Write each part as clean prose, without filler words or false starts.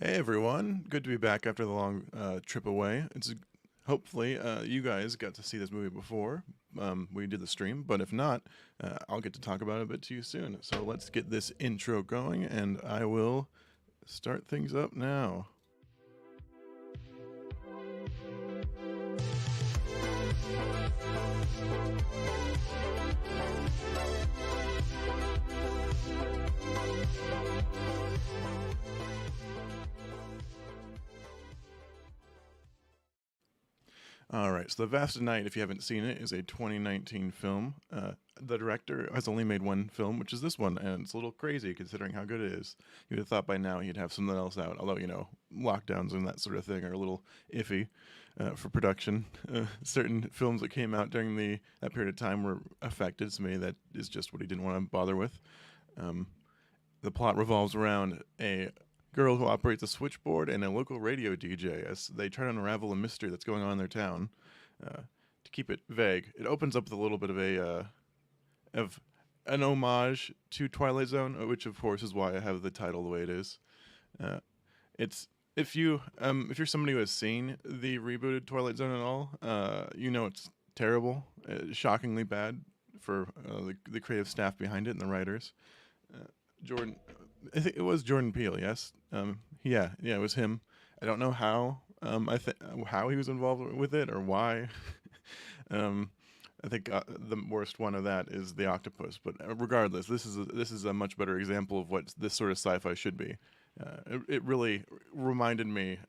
Hey everyone, good to be back after the long trip away. It's hopefully you guys got to see this movie before we did the stream, but if not, I'll get to talk about it a bit to you soon. So let's get this intro going, and I will start things up now. All right, so The Vast Night, if you haven't seen it, is a 2019 film. The director has only made one film, which is this one, and it's a little crazy considering how good it is. You would have thought by now he'd have something else out, although, lockdowns and that sort of thing are a little iffy for production. Certain films that came out during that period of time were affected, so maybe that is just what he didn't want to bother with. Um, the plot revolves around a girl who operates a switchboard and a local radio DJ as they try to unravel a mystery that's going on in their town. To keep it vague, it opens up with a little bit of an homage to Twilight Zone, which of course is why I have the title the way it is. Uh, it's if you're somebody who has seen the rebooted Twilight Zone at all, you know it's terrible, shockingly bad for the creative staff behind it and the writers. Uh, Jordan, I think it was Jordan Peele. Yes. Yeah, it was him. I don't know how. I think how he was involved with it or why. um, I think the worst one of that is the octopus. But regardless, this is a much better example of what this sort of sci-fi should be. It really reminded me.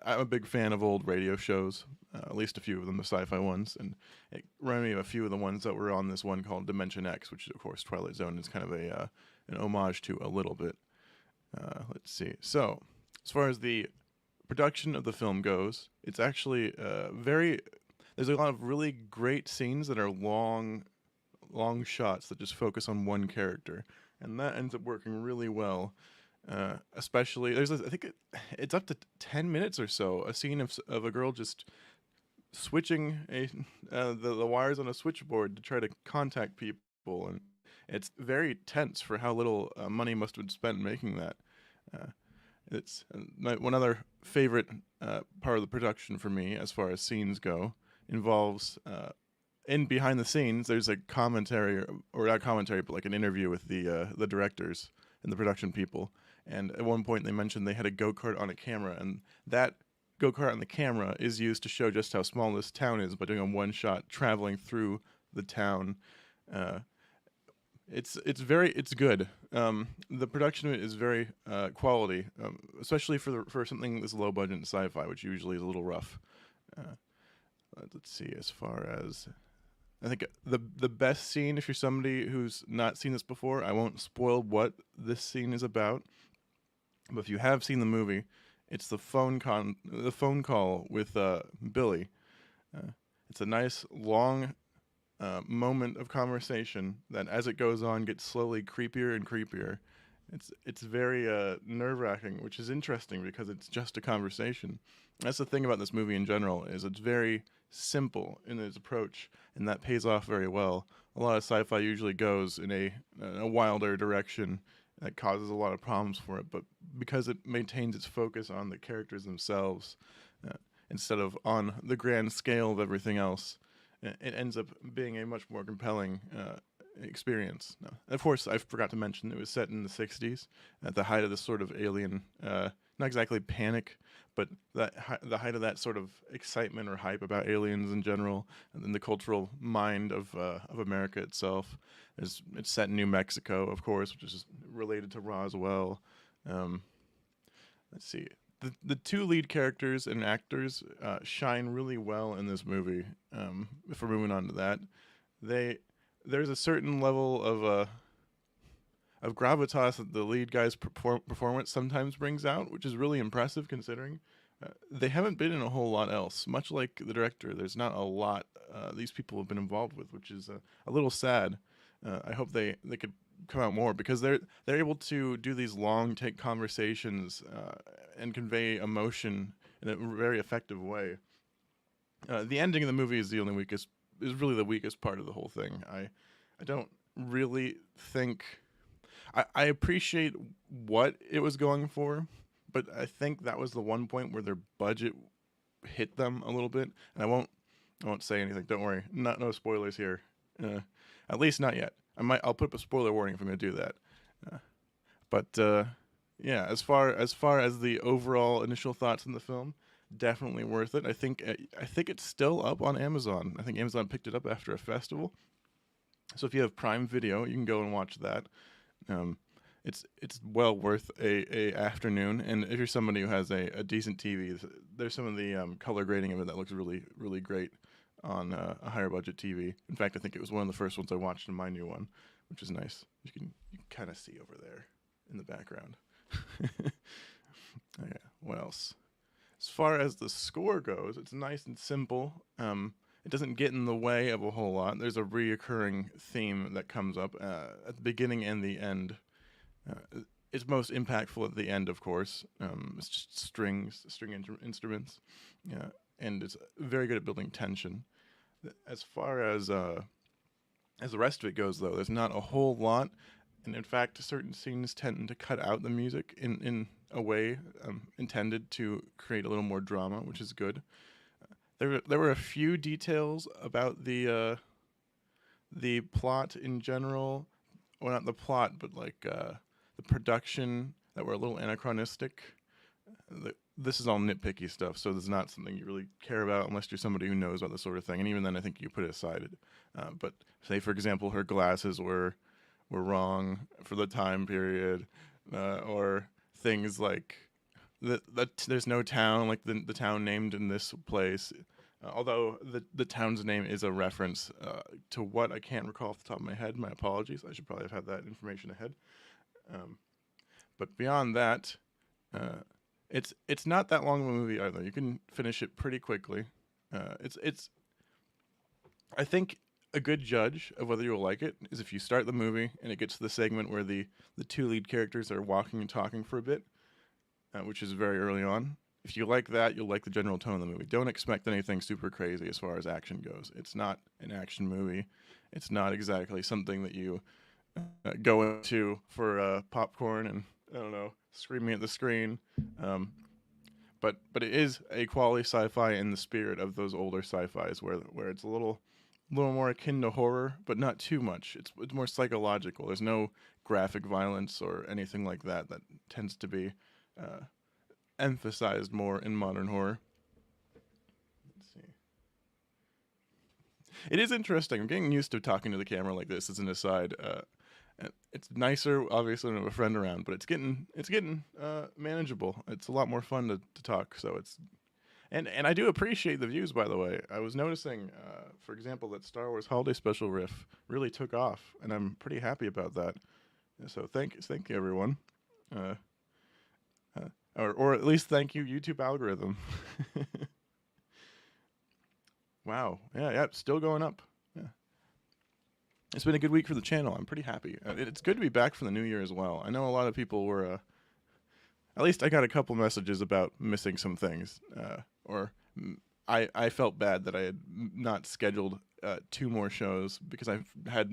I'm a big fan of old radio shows, at least a few of them, the sci-fi ones, and it reminded me of a few of the ones that were on this one called Dimension X, which of course Twilight Zone is kind of an homage to a little bit. Let's see. So, as far as the production of the film goes, it's actually very. There's a lot of really great scenes that are long shots that just focus on one character, and that ends up working really well. Especially, I think it's up to 10 minutes or so. A scene of a girl just switching the wires on a switchboard to try to contact people, and it's very tense for how little money must have been spent making that. Uh, it's one other favorite part of the production for me, as far as scenes go, involves in behind the scenes. There's a commentary, or not commentary, but like an interview with the directors and the production people. And at one point, they mentioned they had a go kart on a camera, and that go kart on the camera is used to show just how small this town is by doing a one shot traveling through the town. Uh, it's good. The production of it is very quality, especially for something this low budget sci-fi, which usually is a little rough. Uh, let's see. As far as I think the best scene, if you're somebody who's not seen this before, I won't spoil what this scene is about. But if you have seen the movie, it's the phone call with Billy. Uh, it's a nice long moment of conversation that, as it goes on, gets slowly creepier and creepier. It's very nerve wracking, which is interesting because it's just a conversation. That's the thing about this movie in general, is it's very simple in its approach, and that pays off very well. A lot of sci-fi usually goes in a wilder direction that causes a lot of problems for it, but because it maintains its focus on the characters themselves uh, instead of on the grand scale of everything else, it ends up being a much more compelling experience. No. Of course, I forgot to mention it was set in the 60s at the height of this sort of alien, not exactly panic, but the height of that sort of excitement or hype about aliens in general, and then the cultural mind of America itself. It's set in New Mexico, of course, which is related to Roswell. Um, let's see. The two lead characters and actors shine really well in this movie. If we're moving on to that, they there's a certain level of gravitas that the lead guy's performance sometimes brings out, which is really impressive considering they haven't been in a whole lot else. Much like the director, there's not a lot these people have been involved with, which is a little sad. I hope they could come out more because they're able to do these long take conversations and convey emotion in a very effective way. The ending of the movie is really the weakest part of the whole thing. I don't really think I appreciate what it was going for, but I think that was the one point where their budget hit them a little bit. And I won't say anything. Don't worry, no spoilers here. Uh, at least not yet. I'll put up a spoiler warning if I'm gonna do that. Uh, but yeah, as far as the overall initial thoughts in the film, definitely worth it. I think it's still up on Amazon. I think Amazon picked it up after a festival. So if you have Prime Video, you can go and watch that. Um, it's well worth a afternoon. And if you're somebody who has a decent TV, there's some of the color grading of it that looks really really great on a higher budget TV. In fact, I think it was one of the first ones I watched in my new one, which is nice. You can kind of see over there in the background. Okay, what else? As far as the score goes, it's nice and simple. It doesn't get in the way of a whole lot. There's a reoccurring theme that comes up at the beginning and the end. It's most impactful at the end, of course. It's just instruments, yeah, and it's very good at building tension. As far as the rest of it goes, though, there's not a whole lot, and in fact, certain scenes tend to cut out the music in a way intended to create a little more drama, which is good. There were a few details about the plot in general, well, not the plot, but like the production that were a little anachronistic. This is all nitpicky stuff, so this is not something you really care about unless you're somebody who knows about this sort of thing. And even then, I think you put it aside. But say, for example, her glasses were wrong for the time period, or things like that there's no town like the town named in this place. Although the town's name is a reference to what I can't recall off the top of my head. My apologies. I should probably have had that information ahead. But beyond that, it's not that long of a movie either. You can finish it pretty quickly. It's I think a good judge of whether you'll like it is if you start the movie and it gets to the segment where the two lead characters are walking and talking for a bit, which is very early on. If you like that, you'll like the general tone of the movie. Don't expect anything super crazy as far as action goes. It's not an action movie. It's not exactly something that you go into for popcorn and, I don't know, screaming at the screen. But it is a quality sci-fi in the spirit of those older sci-fis where it's a little more akin to horror, but not too much. It's more psychological. There's no graphic violence or anything like that tends to be emphasized more in modern horror. Let's see. It is interesting. I'm getting used to talking to the camera like this as an aside. It's nicer, obviously, when I have a friend around, but it's getting manageable. It's a lot more fun to talk. So it's and I do appreciate the views, by the way. I was noticing, for example, that Star Wars Holiday Special riff really took off, and I'm pretty happy about that. So thank you, everyone. Or at least thank you, YouTube algorithm. Wow. Yeah, still going up. Yeah. It's been a good week for the channel. I'm pretty happy. It's good to be back for the new year as well. I know a lot of people were, at least I got a couple messages about missing some things. I felt bad that I had not scheduled 2 more shows because I had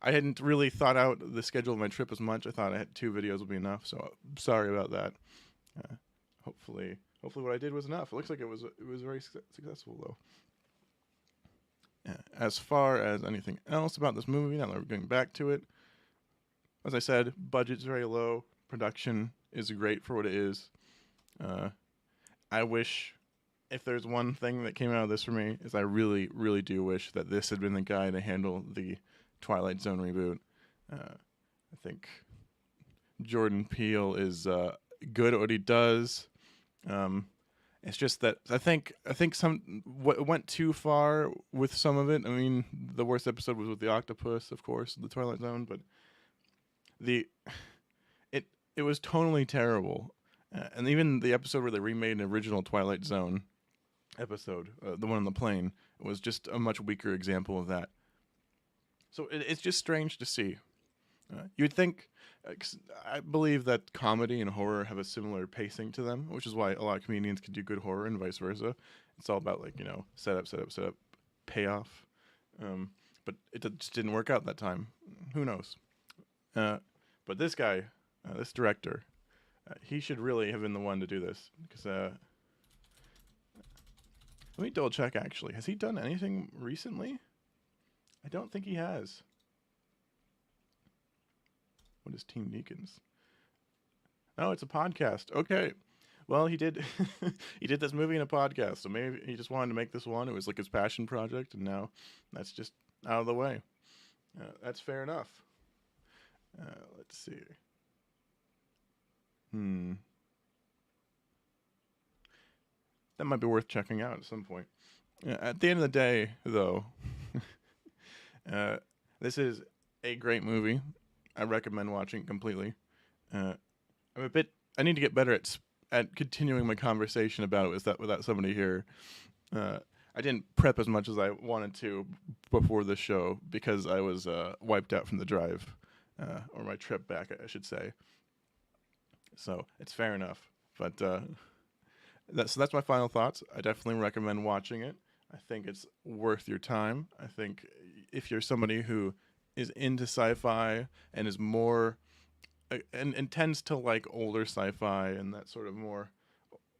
I hadn't really thought out the schedule of my trip as much. I thought I had 2 videos would be enough, so sorry about that. Hopefully what I did was enough. It looks like it was very successful, though. As far as anything else about this movie, now that we're going back to it, as I said, budget's very low. Production is great for what it is. I wish, if there's one thing that came out of this for me, is I really, really do wish that this had been the guy to handle the Twilight Zone reboot. I think Jordan Peele is good at what he does. It's just that I think went too far with some of it. I mean, the worst episode was with the octopus, of course, the Twilight Zone, but it was tonally terrible. And even the episode where they remade an original Twilight Zone episode, the one on the plane, was just a much weaker example of that. So it's just strange to see. You'd think, I believe that comedy and horror have a similar pacing to them, which is why a lot of comedians can do good horror and vice versa. It's all about setup, payoff. But it just didn't work out that time. Who knows? But this guy, this director, He should really have been the one to do this because let me double check. Actually, has he done anything recently? I don't think he has. What is Team Deacons? Oh, it's a podcast. Okay. Well, he did he did this movie in a podcast, so maybe he just wanted to make this one. It was like his passion project, and now that's just out of the way. That's fair enough. Let's see. Hmm. That might be worth checking out at some point. At the end of the day, though, uh, this is a great movie. I recommend watching it completely. Uh, I'm a bit. I need to get better at continuing my conversation about it without somebody here. Uh, I didn't prep as much as I wanted to before the show because I was wiped out from the drive, or my trip back, I should say. So it's fair enough. But that's my final thoughts. I definitely recommend watching it. I think it's worth your time. I think if you're somebody who is into sci-fi and is more and tends to like older sci-fi and that sort of more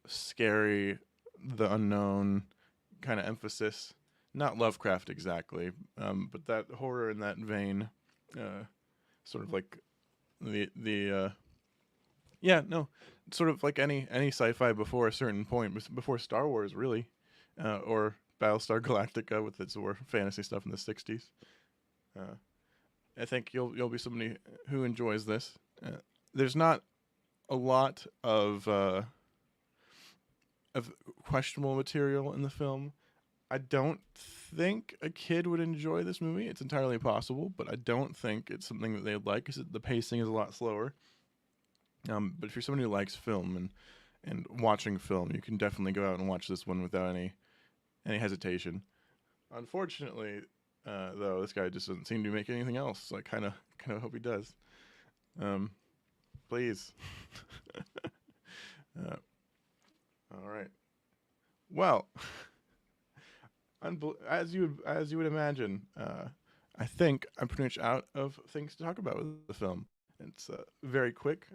scary, the unknown kind of emphasis. Not Lovecraft exactly, but that horror in that vein, sort of like the yeah, no, sort of like any sci-fi before a certain point, before Star Wars really, or Battlestar Galactica with its more fantasy stuff in the '60s. Uh, I think you'll be somebody who enjoys this. There's not a lot of questionable material in the film. I don't think a kid would enjoy this movie. It's entirely possible, but I don't think it's something that they'd like because the pacing is a lot slower. But if you're somebody who likes film and watching film, you can definitely go out and watch this one without any hesitation. Unfortunately, though, this guy just doesn't seem to make anything else. So I kind of hope he does. Um, please. uh, all right. Well, as you would imagine, I think I'm pretty much out of things to talk about with the film. It's very quick.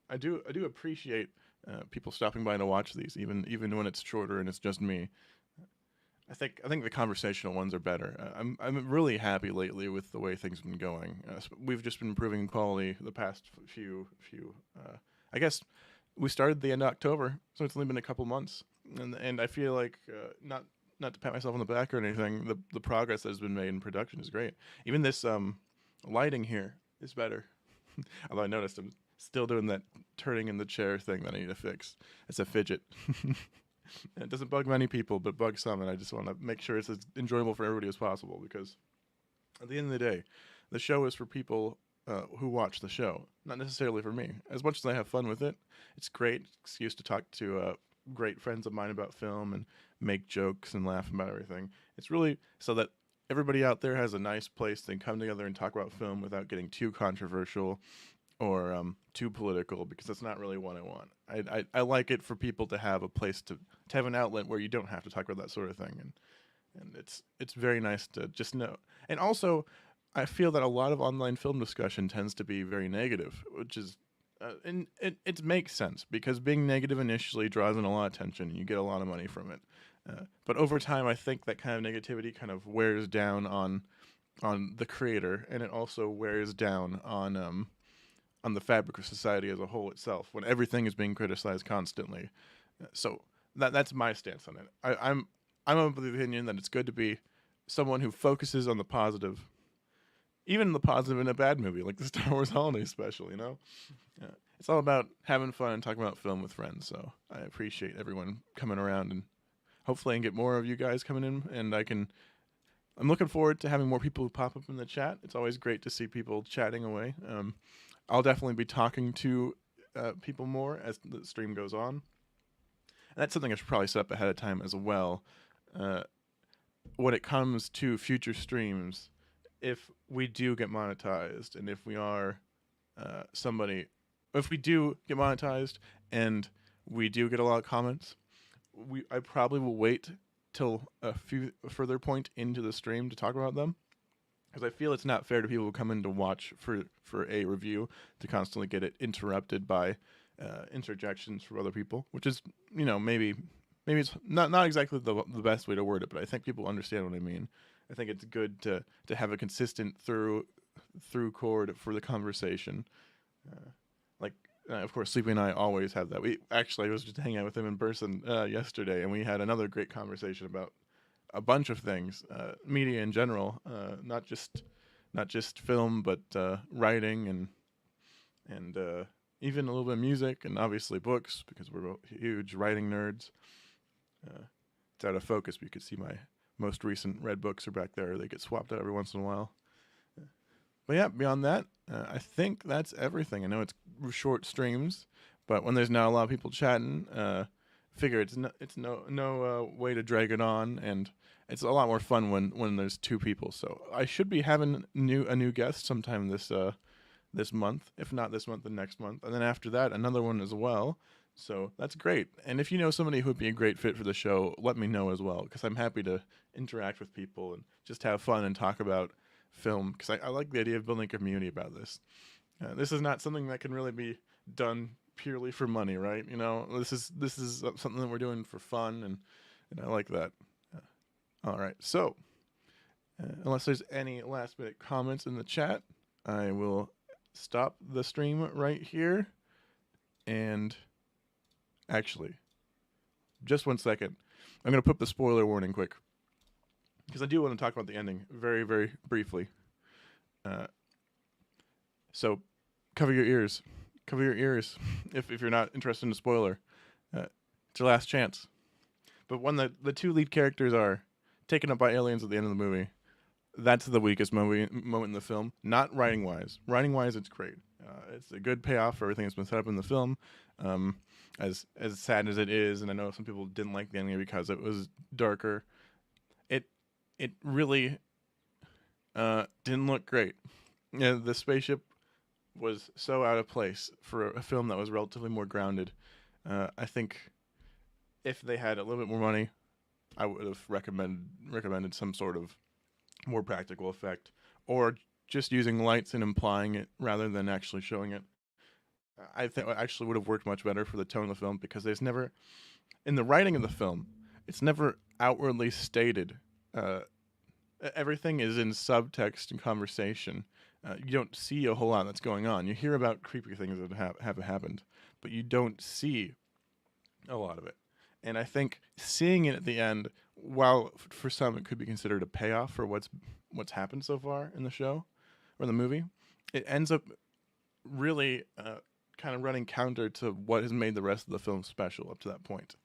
I do appreciate people stopping by to watch these, even when it's shorter and it's just me. I think the conversational ones are better. I'm really happy lately with the way things have been going. We've just been improving quality the past few. I guess we started the end of October, so it's only been a couple months, and I feel like not to pat myself on the back or anything. The progress that has been made in production is great. Even this lighting here is better. Although I noticed I'm still doing that turning in the chair thing that I need to fix. It's a fidget. It doesn't bug many people, but bugs some, and I just want to make sure it's as enjoyable for everybody as possible because at the end of the day, the show is for people who watch the show, not necessarily for me. As much as I have fun with it, it's great excuse to talk to great friends of mine about film and make jokes and laugh about everything. It's really so that everybody out there has a nice place to come together and talk about film without getting too controversial or too political, because that's not really what I want. I like it for people to have a place to have an outlet where you don't have to talk about that sort of thing, and it's very nice to just know. And also, I feel that a lot of online film discussion tends to be very negative, which is and it makes sense because being negative initially draws in a lot of attention and you get a lot of money from it. But over time, I think that kind of negativity kind of wears down on the creator, and it also wears down on the fabric of society as a whole itself when everything is being criticized constantly. So that's my stance on it. I'm of the opinion that it's good to be someone who focuses on the positive, even the positive in a bad movie like the Star Wars Holiday Special. It's all about having fun and talking about film with friends. So I appreciate everyone coming around, and hopefully I can get more of you guys coming in, and I'm looking forward to having more people who pop up in the chat. It's always great to see people chatting away. I'll definitely be talking to people more as the stream goes on. And that's something I should probably set up ahead of time as well. When it comes to future streams, if we do get monetized, and if we are if we do get monetized and we do get a lot of comments, I probably will wait till a further point into the stream to talk about them, because I feel it's not fair to people who come in to watch for a review to constantly get it interrupted by interjections from other people, which is, maybe it's not exactly the best way to word it, but I think people understand what I mean. I think it's good to have a consistent through chord for the conversation. Like, of course, Sleepy and I always have that. I was just hanging out with him in person yesterday, and we had another great conversation about a bunch of things, media in general, not just film, but writing and even a little bit of music, and obviously books, because we're both huge writing nerds. It's out of focus, but you can see my most recent read books are back there. They get swapped out every once in a while. But yeah, beyond that, I think that's everything. I know it's short streams, but when there's not a lot of people chatting, figure it's no way to drag it on, and it's a lot more fun when there's two people. So I should be having a new guest sometime this month, if not this month, then next month, and then after that another one as well. So that's great. And if you know somebody who would be a great fit for the show, let me know as well, because I'm happy to interact with people and just have fun and talk about film, because I like the idea of building a community about this. This is not something that can really be done purely for money, right? This is something that we're doing for fun, and I like that. All right, so unless there's any last minute comments in the chat, I will stop the stream right here. And actually, just 1 second, I'm going to put the spoiler warning quick, because I do want to talk about the ending very, very briefly. So cover your ears. Cover your ears if you're not interested in a spoiler. It's your last chance. But when the two lead characters are taken up by aliens at the end of the movie, that's the weakest moment in the film. Not writing-wise. Writing-wise, it's great. It's a good payoff for everything that's been set up in the film. As sad as it is, and I know some people didn't like the ending because it was darker, it really didn't look great. The spaceship was so out of place for a film that was relatively more grounded. I think if they had a little bit more money, I would have recommended some sort of more practical effect, or just using lights and implying it rather than actually showing it. I think it actually would have worked much better for the tone of the film, because there's never, in the writing of the film, it's never outwardly stated. Everything is in subtext and conversation. You don't see a whole lot that's going on. You hear about creepy things that have happened, but you don't see a lot of it. And I think seeing it at the end, while for some it could be considered a payoff for what's happened so far in the show or the movie, it ends up really kind of running counter to what has made the rest of the film special up to that point.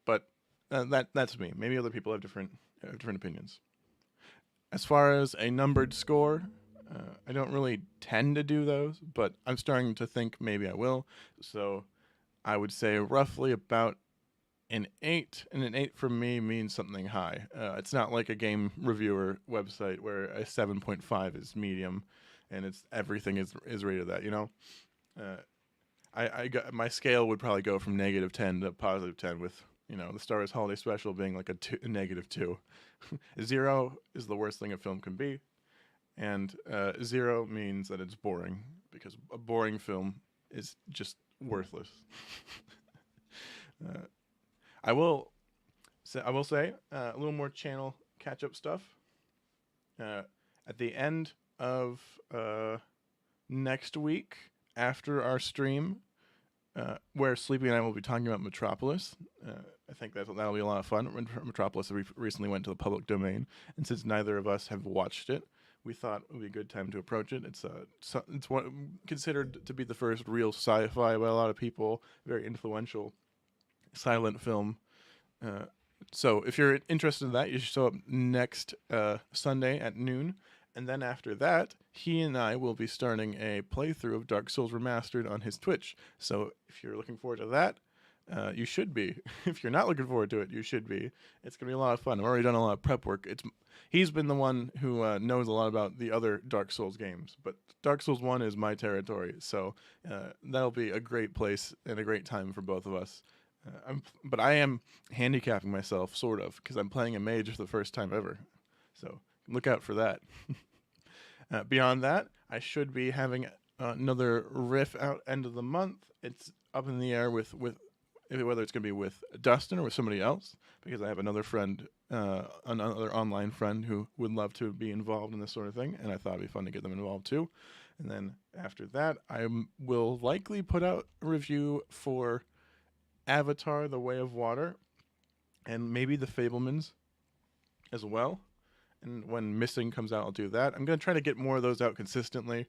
But that's me. Maybe other people have different opinions. As far as a numbered score, I don't really tend to do those, but I'm starting to think maybe I will. So I would say roughly about an 8, and an 8 for me means something high. It's not like a game reviewer website where a 7.5 is medium, and everything is rated that. I got my scale would probably go from -10 to +10, with the Star Wars Holiday Special being like a -2. 0 is the worst thing a film can be, and 0 means that it's boring, because a boring film is just worthless. I will say a little more channel catch-up stuff at the end of next week after our stream, where Sleepy and I will be talking about Metropolis. I think that'll be a lot of fun. Metropolis recently went to the public domain, and since neither of us have watched it, we thought it would be a good time to approach it. It's considered to be the first real sci-fi by a lot of people, very influential silent film. So if you're interested in that, you should show up next Sunday at noon. And then after that, he and I will be starting a playthrough of Dark Souls Remastered on his Twitch. So if you're looking forward to that, you should be. If you're not looking forward to it, you should be. It's going to be a lot of fun. I've already done a lot of prep work. He's been the one who knows a lot about the other Dark Souls games, but Dark Souls 1 is my territory. So that'll be a great place and a great time for both of us. But I am handicapping myself, sort of, because I'm playing a mage for the first time ever. So look out for that. Beyond that, I should be having another riff out end of the month. It's up in the air with whether it's going to be with Dustin or with somebody else, because I have another friend, another online friend who would love to be involved in this sort of thing, and I thought it'd be fun to get them involved too. And then after that, I will likely put out a review for Avatar: The Way of Water, and maybe The Fablemans as well. And when Missing comes out, I'll do that. I'm going to try to get more of those out consistently.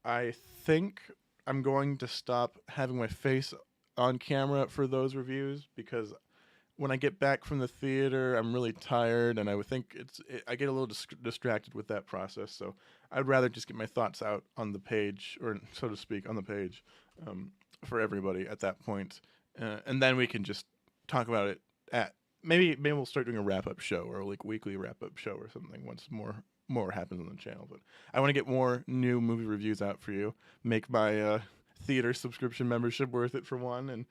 I think I'm going to stop having my face on camera for those reviews, because when I get back from the theater, I'm really tired, and I would think I get a little distracted with that process. So I'd rather just get my thoughts out on the page, or so to speak, on the page, for everybody at that point. And then we can just talk about it at maybe we'll start doing a wrap-up show, or like weekly wrap-up show or something once more happens on the channel. But I want to get more new movie reviews out for you, make my theater subscription membership worth it, for one, and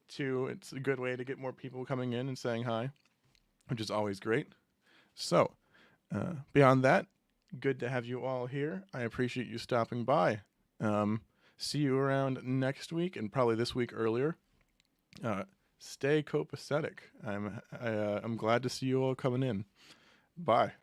two, it's a good way to get more people coming in and saying hi, which is always great. So beyond that, good to have you all here. I appreciate you stopping by. See you around next week, and probably this week earlier. Stay copacetic. I'm glad to see you all coming in. Bye.